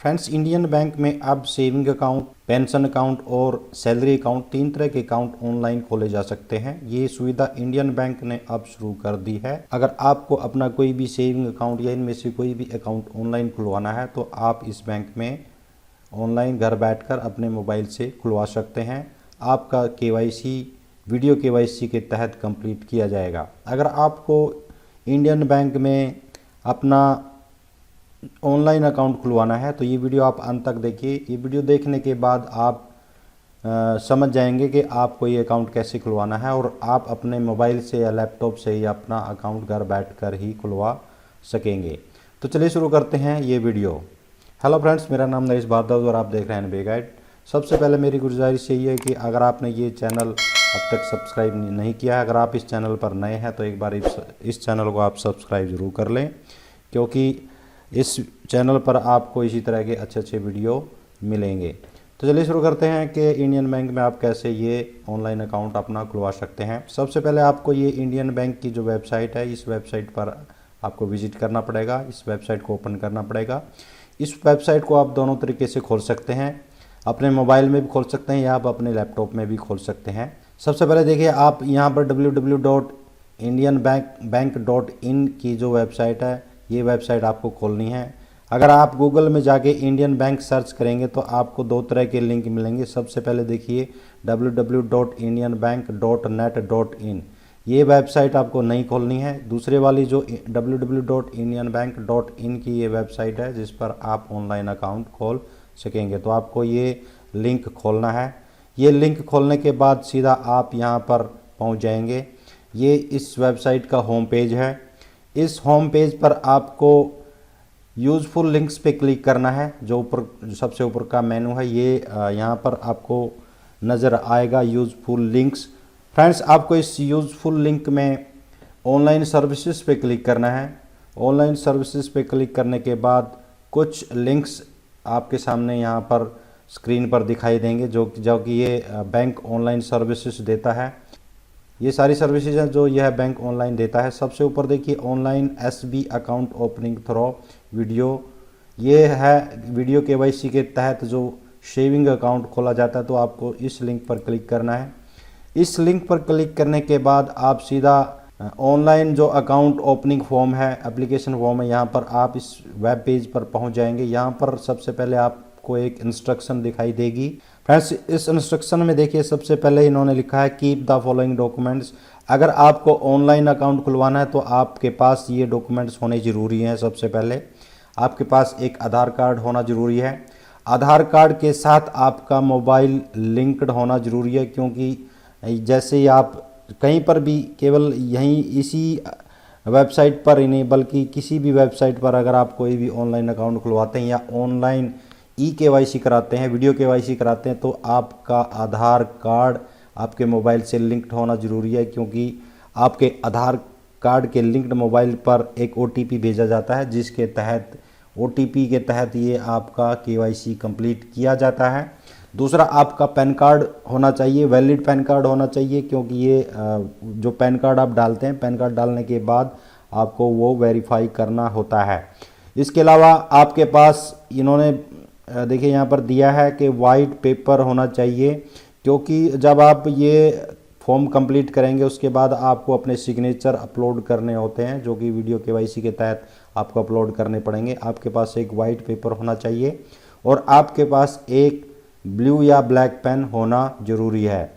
Friends, Indian bank में अब saving account, pension account और सैलरी अकाउंट, 3 तरह के अकाउंट ऑनलाइन खोले जा सकते हैं। ये सुविधा इंडियन बैंक ने अब शुरू कर दी है। अगर आपको अपना कोई भी सेविंग अकाउंट या इनमें से कोई भी अकाउंट ऑनलाइन खुलवाना है तो आप इस बैंक में ऑनलाइन घर बैठकर अपने मोबाइल से खुलवा सकते हैं। आपका KYC वीडियो KYC के तहत कंप्लीट किया जाएगा। अगर आपको इंडियन बैंक में अपना ऑनलाइन अकाउंट खुलवाना है तो ये वीडियो आप अंत तक देखिए। ये वीडियो देखने के बाद आप समझ जाएंगे कि आपको ये अकाउंट कैसे खुलवाना है और आप अपने मोबाइल से या लैपटॉप से ही अपना अकाउंट घर बैठकर ही खुलवा सकेंगे। तो चलिए शुरू करते हैं ये वीडियो। हेलो फ्रेंड्स, मेरा नाम नरेश भारद्वाज और आप देख रहे हैं NBA गाइड। सबसे पहले मेरी गुजारिश यही है कि अगर आपने ये चैनल अब तक सब्सक्राइब नहीं किया है, अगर आप इस चैनल पर नए हैं तो एक बार इस चैनल को आप सब्सक्राइब ज़रूर कर लें, क्योंकि इस चैनल पर आपको इसी तरह के अच्छे वीडियो मिलेंगे। तो चलिए शुरू करते हैं कि इंडियन बैंक में आप कैसे ये ऑनलाइन अकाउंट अपना खुलवा सकते हैं। सबसे पहले आपको ये इंडियन बैंक की जो वेबसाइट है, इस वेबसाइट पर आपको विजिट करना पड़ेगा। इस वेबसाइट को ओपन करना पड़ेगा। इस वेबसाइट को आप दोनों तरीके से खोल सकते हैं, अपने मोबाइल में भी खोल सकते हैं या आप अपने लैपटॉप में भी खोल सकते हैं। सबसे पहले देखिए, आप यहाँ पर www.indianbank.in की जो वेबसाइट है, ये वेबसाइट आपको खोलनी है। अगर आप गूगल में जाके इंडियन बैंक सर्च करेंगे तो आपको 2 तरह के लिंक मिलेंगे। सबसे पहले देखिए www.indianbank.net.in, ये वेबसाइट आपको नहीं खोलनी है। दूसरे वाली जो www.indianbank.in की ये वेबसाइट है जिस पर आप ऑनलाइन अकाउंट खोल सकेंगे। तो आपको ये लिंक खोलना है। ये लिंक खोलने के बाद सीधा आप यहाँ पर पहुँच जाएंगे। ये इस वेबसाइट का होम पेज है। इस होम पेज पर आपको यूज़फुल लिंक्स पे क्लिक करना है। जो सबसे ऊपर का मेनू है, ये यहाँ पर आपको नज़र आएगा यूज़फुल लिंक्स। फ्रेंड्स, आपको इस यूज़फुल लिंक में ऑनलाइन सर्विसेज पे क्लिक करना है। ऑनलाइन सर्विसेज पे क्लिक करने के बाद कुछ लिंक्स आपके सामने यहाँ पर स्क्रीन पर दिखाई देंगे जो कि ये बैंक ऑनलाइन सर्विसेज देता है। ये सारी सर्विसेज हैं जो यह बैंक ऑनलाइन देता है। सबसे ऊपर देखिए online SB account opening through video, ये है वीडियो KYC के तहत जो सेविंग अकाउंट खोला जाता है। तो आपको इस लिंक पर क्लिक करना है। इस लिंक पर क्लिक करने के बाद आप सीधा ऑनलाइन जो अकाउंट ओपनिंग फॉर्म है, एप्लीकेशन फॉर्म है, यहाँ पर आप इस वेब पेज पर पहुँच जाएंगे। यहाँ पर सबसे पहले आपको एक इंस्ट्रक्शन दिखाई देगी। फ्रेंड्स, इस इंस्ट्रक्शन में देखिए सबसे पहले इन्होंने लिखा है कीप द फॉलोइंग डॉक्यूमेंट्स। अगर आपको ऑनलाइन अकाउंट खुलवाना है तो आपके पास ये डॉक्यूमेंट्स होने ज़रूरी हैं। सबसे पहले आपके पास एक आधार कार्ड होना ज़रूरी है। आधार कार्ड के साथ आपका मोबाइल लिंक्ड होना ज़रूरी है, क्योंकि जैसे ही आप कहीं पर भी, केवल यहीं इसी वेबसाइट पर ही नहीं बल्कि किसी भी वेबसाइट पर अगर आप कोई भी ऑनलाइन अकाउंट खुलवाते हैं या ऑनलाइन KYC कराते हैं, वीडियो KYC कराते हैं, तो आपका आधार कार्ड आपके मोबाइल से लिंक्ड होना ज़रूरी है, क्योंकि आपके आधार कार्ड के लिंक्ड मोबाइल पर एक OTP भेजा जाता है, जिसके तहत OTP के तहत ये आपका KYC कंप्लीट किया जाता है। दूसरा, आपका पैन कार्ड होना चाहिए, वैलिड पैन कार्ड होना चाहिए, क्योंकि ये जो पैन कार्ड आप डालते हैं, पैन कार्ड डालने के बाद आपको वो वेरीफाई करना होता है। इसके अलावा आपके पास इन्होंने देखिए यहाँ पर दिया है कि वाइट पेपर होना चाहिए, क्योंकि जब आप ये फॉर्म कंप्लीट करेंगे उसके बाद आपको अपने सिग्नेचर अपलोड करने होते हैं, जो कि वीडियो KYC के तहत आपको अपलोड करने पड़ेंगे। आपके पास एक वाइट पेपर होना चाहिए और आपके पास एक ब्लू या ब्लैक पेन होना ज़रूरी है।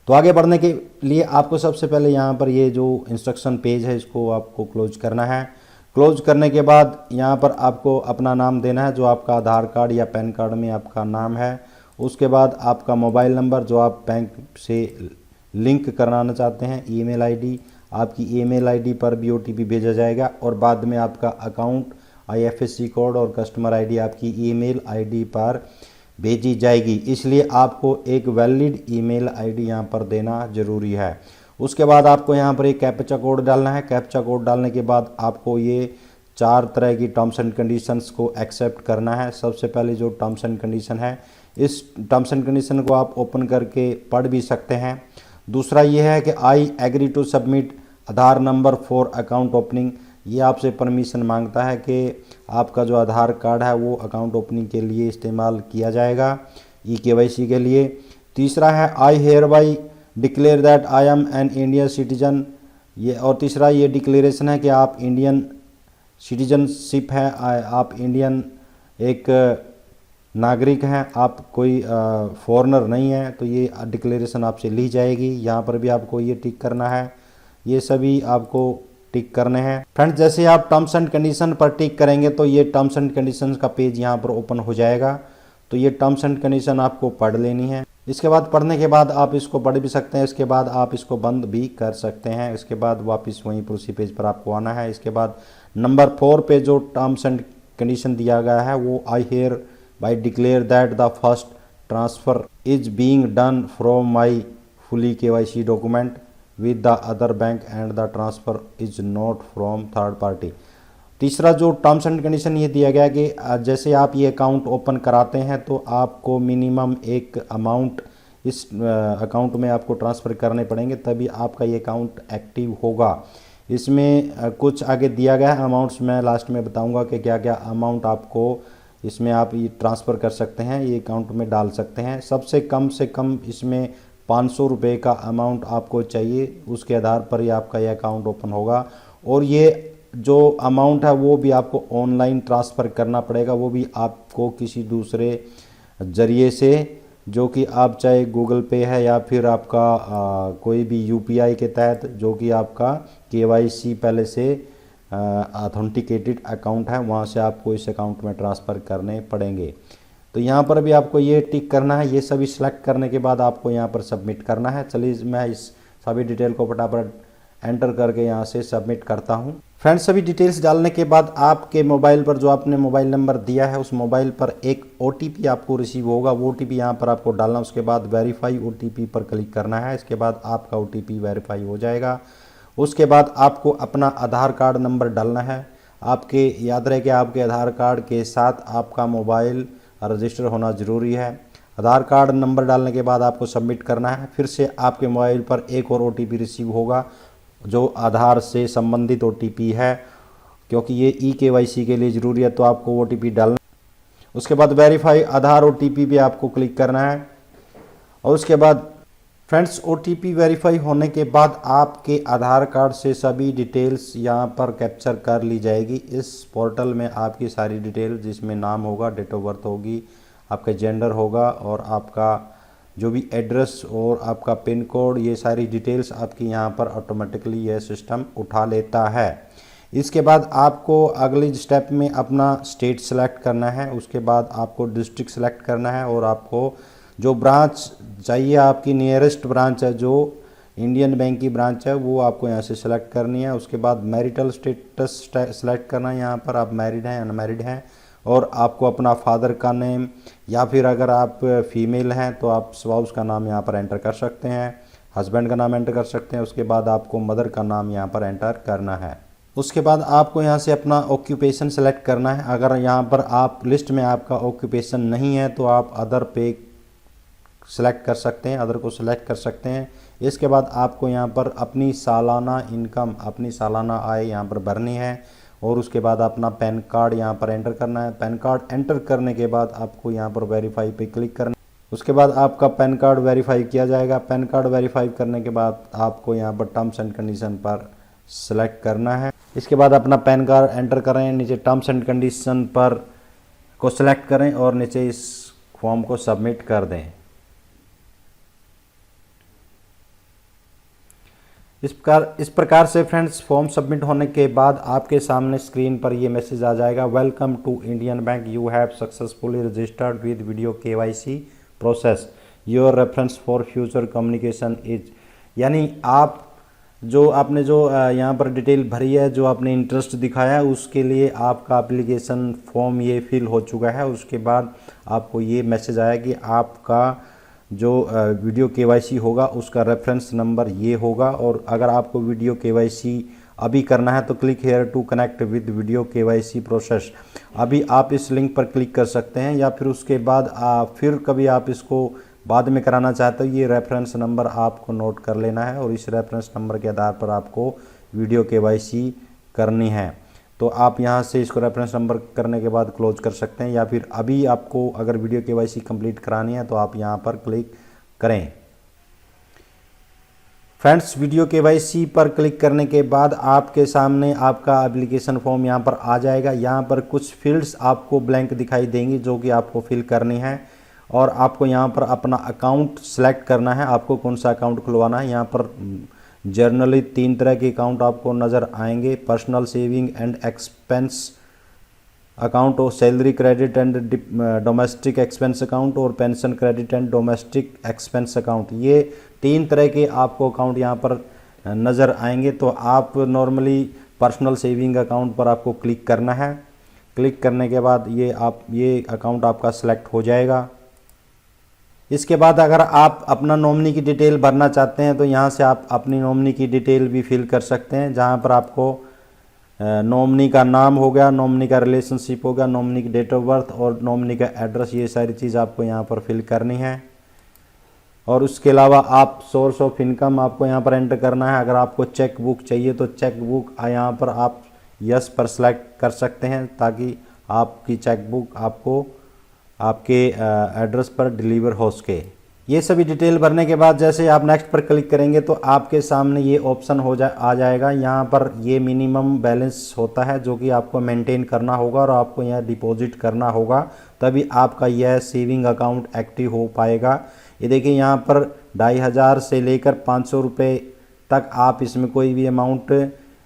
तो आगे बढ़ने के लिए आपको सबसे पहले यहाँ पर ये जो इंस्ट्रक्शन पेज है इसको आपको क्लोज करना है। क्लोज करने के बाद यहाँ पर आपको अपना नाम देना है, जो आपका आधार कार्ड या पैन कार्ड में आपका नाम है। उसके बाद आपका मोबाइल नंबर जो आप बैंक से लिंक कराना चाहते हैं, ईमेल आईडी, आपकी ईमेल आईडी पर भी OTP भेजा जाएगा और बाद में आपका अकाउंट IFSC कोड और कस्टमर आईडी आपकी ईमेल आईडी पर भेजी जाएगी। इसलिए आपको एक वैलिड ईमेल आईडी यहाँ पर देना ज़रूरी है। उसके बाद आपको यहाँ पर एक कैप्चा कोड डालना है। कैप्चा कोड डालने के बाद आपको ये 4 तरह की टर्म्स एंड कंडीशंस को एक्सेप्ट करना है। सबसे पहले जो टर्म्स एंड कंडीशन है, इस टर्म्स एंड कंडीशन को आप ओपन करके पढ़ भी सकते हैं। दूसरा ये है कि I agree to submit Aadhaar number for account opening. ये आपसे परमिशन मांगता है कि आपका जो आधार कार्ड है वो अकाउंट ओपनिंग के लिए इस्तेमाल किया जाएगा ई-केवाईसी के लिए। तीसरा है I hereby declare that I am an Indian citizen. ये और तीसरा ये डिक्लेरेशन है कि आप इंडियन सिटीजनशिप है, आप इंडियन एक नागरिक हैं, आप कोई फॉरेनर नहीं है। तो ये डिक्लेरेशन आपसे ली जाएगी। यहाँ पर भी आपको ये टिक करना है, ये सभी आपको टिक करने हैं। फ्रेंड्स जैसे आप टर्म्स एंड कंडीशन पर टिक करेंगे तो ये टर्म्स एंड कंडीशन का पेज यहाँ पर ओपन हो जाएगा। तो ये टर्म्स एंड कंडीशन आपको पढ़ लेनी है। इसके बाद पढ़ने के बाद आप इसको पढ़ भी सकते हैं, इसके बाद आप इसको बंद भी कर सकते हैं। इसके बाद वापस वहीं पर उसी पेज पर आपको आना है। इसके बाद नंबर 4 पे जो टर्म्स एंड कंडीशन दिया गया है वो I hereby declare that the first transfer is being done from my fully KYC document with the other bank and the transfer is not from third party. तीसरा जो terms and condition ये दिया गया कि जैसे आप ये account open कराते हैं तो आपको मिनिमम एक अमाउंट इस अकाउंट में आपको ट्रांसफ़र करने पड़ेंगे, तभी आपका ये अकाउंट एक्टिव होगा। इसमें कुछ आगे दिया गया है अमाउंट्स, मैं लास्ट में बताऊंगा कि क्या क्या अमाउंट आपको इसमें आप ये ट्रांसफ़र कर सकते हैं, ये अकाउंट में डाल सकते हैं। सबसे कम से कम इसमें 500 रुपये का अमाउंट आपको चाहिए, उसके आधार पर ही आपका ये अकाउंट ओपन होगा। और ये जो अमाउंट है वो भी आपको ऑनलाइन ट्रांसफ़र करना पड़ेगा, वो भी आपको किसी दूसरे ज़रिए से, जो कि आप चाहे गूगल पे है या फिर आपका कोई भी यूपीआई के तहत, जो कि आपका केवाईसी पहले से ऑथेंटिकेटेड अकाउंट है, वहाँ से आपको इस अकाउंट में ट्रांसफ़र करने पड़ेंगे। तो यहाँ पर भी आपको ये टिक करना है। ये सभी सिलेक्ट करने के बाद आपको यहाँ पर सबमिट करना है। चलिए मैं इस सभी डिटेल को फटाफट एंटर करके यहाँ से सबमिट करता हूँ। फ्रेंड्स सभी डिटेल्स डालने के बाद आपके मोबाइल पर जो आपने मोबाइल नंबर दिया है उस मोबाइल पर एक OTP आपको रिसीव होगा। वो OTP यहाँ पर आपको डालना, उसके बाद वेरीफाई OTP पर क्लिक करना है। इसके बाद आपका OTP वेरीफाई हो जाएगा। उसके बाद आपको अपना आधार कार्ड नंबर डालना है। आपके याद रहे कि आपके आधार कार्ड के साथ आपका मोबाइल रजिस्टर होना ज़रूरी है। आधार कार्ड नंबर डालने के बाद आपको सबमिट करना है। फिर से आपके मोबाइल पर एक और OTP रिसीव होगा जो आधार से संबंधित OTP है, क्योंकि ये ई-केवाईसी के लिए ज़रूरी है, तो आपको OTP डालना। उसके बाद वेरीफाई आधार OTP भी आपको क्लिक करना है। और उसके बाद फ्रेंड्स OTP वेरीफाई होने के बाद आपके आधार कार्ड से सभी डिटेल्स यहाँ पर कैप्चर कर ली जाएगी। इस पोर्टल में आपकी सारी डिटेल, जिसमें नाम होगा, डेट ऑफ बर्थ होगी, आपका जेंडर होगा और आपका जो भी एड्रेस और आपका पिन कोड, ये सारी डिटेल्स आपकी यहाँ पर ऑटोमेटिकली यह सिस्टम उठा लेता है। इसके बाद आपको अगली स्टेप में अपना स्टेट सेलेक्ट करना है। उसके बाद आपको डिस्ट्रिक्ट सेलेक्ट करना है और आपको जो ब्रांच चाहिए, आपकी नियरेस्ट ब्रांच है जो इंडियन बैंक की ब्रांच है, वो आपको यहाँ से सेलेक्ट करनी है। उसके बाद मैरिटल स्टेटस सेलेक्ट करना है, यहाँ पर आप मैरिड हैं अनमैरिड हैं, और आपको अपना फादर का नेम, या फिर अगर आप फीमेल हैं तो आप स्पाउस का नाम यहाँ पर एंटर कर सकते हैं, हस्बैंड का नाम एंटर कर सकते हैं। उसके बाद आपको मदर का नाम यहाँ पर एंटर करना है। उसके बाद आपको यहाँ से अपना ऑक्यूपेशन सेलेक्ट करना है। अगर यहाँ पर आप लिस्ट में आपका ऑक्यूपेशन नहीं है तो आप अदर पे सेलेक्ट कर सकते हैं, अदर को सेलेक्ट कर सकते हैं। इसके बाद आपको यहाँ पर अपनी सालाना इनकम, अपनी सालाना आय यहाँ पर भरनी है। और उसके बाद अपना पैन कार्ड यहाँ पर एंटर करना है। पैन कार्ड एंटर करने के बाद आपको यहाँ पर वेरीफाई पे क्लिक करना है। उसके बाद आपका पैन कार्ड वेरीफाई किया जाएगा। पैन कार्ड वेरीफाई करने के बाद आपको यहाँ पर टर्म्स एंड कंडीशन पर सेलेक्ट करना है। इसके बाद अपना पैन कार्ड एंटर करें, नीचे टर्म्स एंड कंडीशन पर को सिलेक्ट करें और नीचे इस फॉर्म को सबमिट कर दें। इस प्रकार से फ्रेंड्स फॉर्म सबमिट होने के बाद आपके सामने स्क्रीन पर ये मैसेज आ जाएगा, welcome to Indian Bank, you have successfully registered with video KYC process, your reference for future communication is. यानी आप जो आपने जो यहाँ पर डिटेल भरी है, जो आपने इंटरेस्ट दिखाया है, उसके लिए आपका एप्लीकेशन फॉर्म ये फिल हो चुका है। उसके बाद आपको ये मैसेज आया कि आपका जो वीडियो KYC होगा उसका रेफरेंस नंबर ये होगा। और अगर आपको वीडियो KYC अभी करना है तो click here to connect with video KYC process, अभी आप इस लिंक पर क्लिक कर सकते हैं। या फिर उसके बाद फिर कभी आप इसको बाद में कराना चाहते हो, ये रेफरेंस नंबर आपको नोट कर लेना है और इस रेफरेंस नंबर के आधार पर आपको वीडियो KYC करनी है। तो आप यहाँ से इसको रेफरेंस नंबर करने के बाद क्लोज कर सकते हैं, या फिर अभी आपको अगर वीडियो केवाईसी कंप्लीट करानी है तो आप यहाँ पर क्लिक करें। फ्रेंड्स, वीडियो केवाईसी पर क्लिक करने के बाद आपके सामने आपका एप्लीकेशन फॉर्म यहाँ पर आ जाएगा। यहाँ पर कुछ फील्ड्स आपको ब्लैंक दिखाई देंगी जो कि आपको फिल करनी है, और आपको यहाँ पर अपना अकाउंट सेलेक्ट करना है, आपको कौन सा अकाउंट खुलवाना है। यहाँ पर जनरली 3 तरह के अकाउंट आपको नज़र आएंगे, personal saving and expense account, और salary credit and domestic expense account, और pension credit and domestic expense account. ये 3 तरह के आपको अकाउंट यहाँ पर नज़र आएंगे। तो आप नॉर्मली पर्सनल सेविंग अकाउंट पर आपको क्लिक करना है। क्लिक करने के बाद ये अकाउंट आपका सेलेक्ट हो जाएगा। इसके बाद अगर आप अपना नॉमिनी की डिटेल भरना चाहते हैं तो यहाँ से आप अपनी नॉमिनी की डिटेल भी फिल कर सकते हैं, जहाँ पर आपको नॉमिनी का नाम हो गया, नॉमिनी का रिलेशनशिप हो गया, नॉमिनी की डेट ऑफ बर्थ और नॉमिनी का एड्रेस, ये सारी चीज़ आपको यहाँ पर फिल करनी है। और उसके अलावा आप सोर्स ऑफ इनकम आपको यहाँ पर एंटर करना है। अगर आपको चेक बुक चाहिए तो चेक बुक यहाँ पर आप यस पर सेलेक्ट कर सकते हैं, ताकि आपकी चेक बुक आपको आपके एड्रेस पर डिलीवर हो सके। ये सभी डिटेल भरने के बाद जैसे आप नेक्स्ट पर क्लिक करेंगे तो आपके सामने ये ऑप्शन आ जाएगा। यहाँ पर ये मिनिमम बैलेंस होता है जो कि आपको मेंटेन करना होगा, और आपको यहाँ डिपॉजिट करना होगा, तभी आपका यह सेविंग अकाउंट एक्टिव हो पाएगा। ये देखिए यहाँ पर 2500 से लेकर 500 रुपये तक आप इसमें कोई भी अमाउंट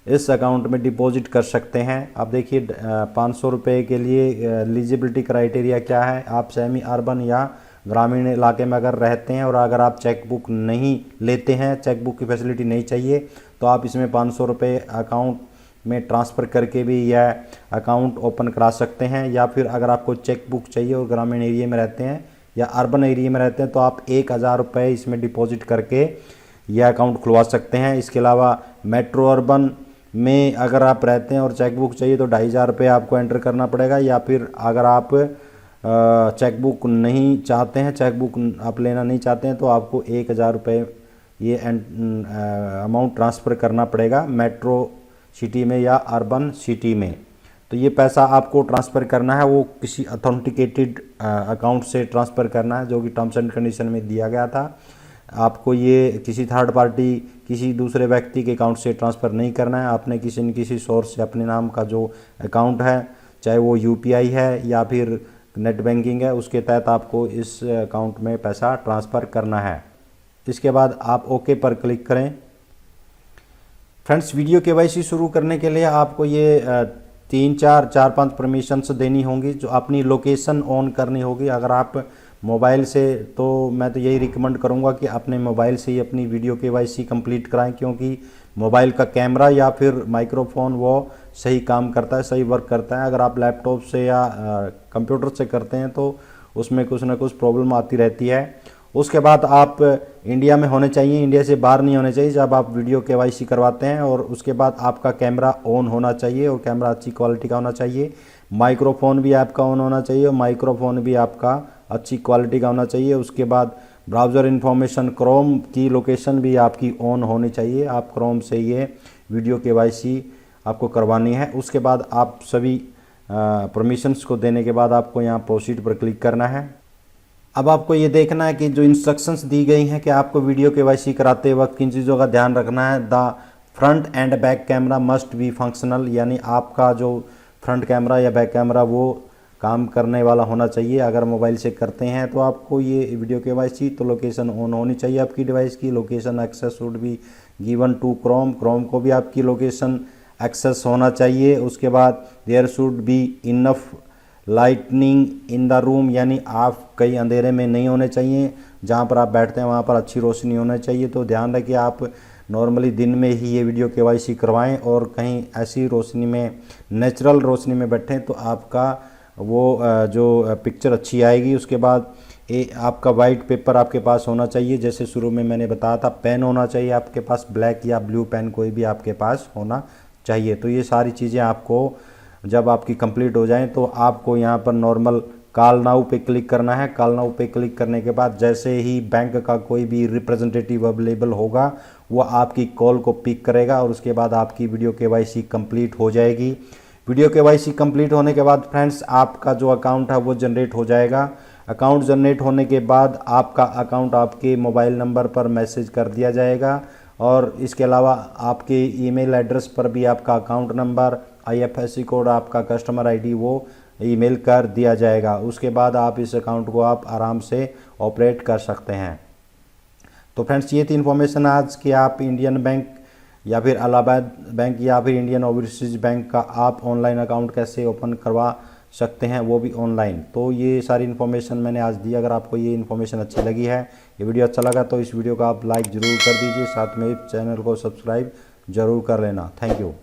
इस अकाउंट में डिपॉजिट कर सकते हैं। अब देखिए 500 रुपये के लिए एलिजिबिलिटी क्राइटेरिया क्या है। आप सेमी अर्बन या ग्रामीण इलाके में अगर रहते हैं और अगर आप चेक बुक नहीं लेते हैं, चेक बुक की फैसिलिटी नहीं चाहिए, तो आप इसमें 500 रुपये अकाउंट में ट्रांसफ़र करके भी यह अकाउंट ओपन करा सकते हैं। या फिर अगर आपको चेक बुक चाहिए और ग्रामीण एरिया में रहते हैं या अर्बन एरिया में रहते हैं तो आप 1000 रुपये इसमें डिपॉजिट करके यह अकाउंट खुलवा सकते हैं। इसके अलावा मेट्रो अर्बन में अगर आप रहते हैं और चेक बुक चाहिए तो 2500 रुपये आपको एंटर करना पड़ेगा। या फिर अगर आप चेक बुक नहीं चाहते हैं, चेक बुक आप लेना नहीं चाहते हैं, तो आपको 1000 रुपये ये अमाउंट ट्रांसफ़र करना पड़ेगा मेट्रो सिटी में या अर्बन सिटी में। तो ये पैसा आपको ट्रांसफ़र करना है, वो किसी अथेंटिकेटेड अकाउंट से ट्रांसफ़र करना है जो कि टर्म्स एंड कंडीशन में दिया गया था। आपको ये किसी थर्ड पार्टी, किसी दूसरे व्यक्ति के अकाउंट से ट्रांसफ़र नहीं करना है। आपने किसी न किसी सोर्स से अपने नाम का जो अकाउंट है, चाहे वो UPI है या फिर नेट बैंकिंग है, उसके तहत आपको इस अकाउंट में पैसा ट्रांसफ़र करना है। इसके बाद आप ओके पर क्लिक करें। फ्रेंड्स, वीडियो केवाईसी शुरू करने के लिए आपको ये 4-5 परमिशंस देनी होंगी, जो अपनी लोकेशन ऑन करनी होगी। अगर आप मोबाइल से, तो मैं तो यही रिकमेंड करूंगा कि अपने मोबाइल से ही अपनी वीडियो केवाईसी कंप्लीट कराएं, क्योंकि मोबाइल का कैमरा या फिर माइक्रोफोन वो सही काम करता है, सही वर्क करता है। अगर आप लैपटॉप से या कंप्यूटर से करते हैं तो उसमें कुछ ना कुछ प्रॉब्लम आती रहती है। उसके बाद आप इंडिया में होने चाहिए, इंडिया से बाहर नहीं होने चाहिए जब आप वीडियो केवाईसी करवाते हैं। और उसके बाद आपका कैमरा ऑन होना चाहिए और कैमरा अच्छी क्वालिटी का होना चाहिए। माइक्रोफोन भी आपका ऑन होना चाहिए और माइक्रोफोन भी आपका अच्छी क्वालिटी का होना चाहिए। उसके बाद ब्राउज़र इन्फॉर्मेशन, क्रोम की लोकेशन भी आपकी ऑन होनी चाहिए। आप क्रोम से ये वीडियो केवाईसी आपको करवानी है। उसके बाद आप सभी परमिशंस को देने के बाद आपको यहाँ प्रोसीड पर क्लिक करना है। अब आपको ये देखना है कि जो इंस्ट्रक्शंस दी गई हैं कि आपको वीडियो केवाईसी कराते वक्त किन चीज़ों का ध्यान रखना है। The front end back camera must be functional, यानी आपका जो फ्रंट कैमरा या बैक कैमरा वो काम करने वाला होना चाहिए। अगर मोबाइल से करते हैं तो आपको ये वीडियो केवाईसी, तो लोकेशन ऑन होनी चाहिए आपकी डिवाइस की। Location access should be given to Chrome, Chrome को भी आपकी लोकेशन एक्सेस होना चाहिए। उसके बाद there should be enough lightning in the room, यानी आप कहीं अंधेरे में नहीं होने चाहिए। जहाँ पर आप बैठते हैं वहाँ पर अच्छी रोशनी होना चाहिए। तो ध्यान रखिए आप नॉर्मली दिन में ही ये वीडियो केवाईसी करवाएं और कहीं ऐसी रोशनी में, नेचुरल रोशनी में बैठें तो आपका वो जो पिक्चर अच्छी आएगी। उसके बाद आपका वाइट पेपर आपके पास होना चाहिए, जैसे शुरू में मैंने बताया था। पेन होना चाहिए आपके पास, ब्लैक या ब्लू पेन कोई भी आपके पास होना चाहिए। तो ये सारी चीज़ें आपको जब आपकी कंप्लीट हो जाएं तो आपको यहाँ पर नॉर्मल कॉल नाउ पे क्लिक करना है। कॉल नाउ पे क्लिक करने के बाद जैसे ही बैंक का कोई भी रिप्रेजेंटेटिव अवेलेबल होगा वो आपकी कॉल को पिक करेगा और उसके बाद आपकी वीडियो केवाईसी कंप्लीट हो जाएगी। वीडियो केवाईसी कंप्लीट होने के बाद फ्रेंड्स आपका जो अकाउंट है वो जनरेट हो जाएगा। अकाउंट जनरेट होने के बाद आपका अकाउंट आपके मोबाइल नंबर पर मैसेज कर दिया जाएगा और इसके अलावा आपके ईमेल एड्रेस पर भी आपका अकाउंट नंबर, IFSC कोड, आपका कस्टमर ID वो ईमेल कर दिया जाएगा। उसके बाद आप इस अकाउंट को आप आराम से ऑपरेट कर सकते हैं। तो फ्रेंड्स ये थी इन्फॉर्मेशन आज कि आप इंडियन बैंक या फिर इलाहाबाद बैंक या फिर इंडियन ओवरसीज बैंक का आप ऑनलाइन अकाउंट कैसे ओपन करवा सकते हैं, वो भी ऑनलाइन। तो ये सारी इन्फॉर्मेशन मैंने आज दी। अगर आपको ये इन्फॉर्मेशन अच्छी लगी है, ये वीडियो अच्छा लगा तो इस वीडियो को आप लाइक ज़रूर कर दीजिए, साथ में चैनल को सब्सक्राइब ज़रूर कर लेना। Thank you.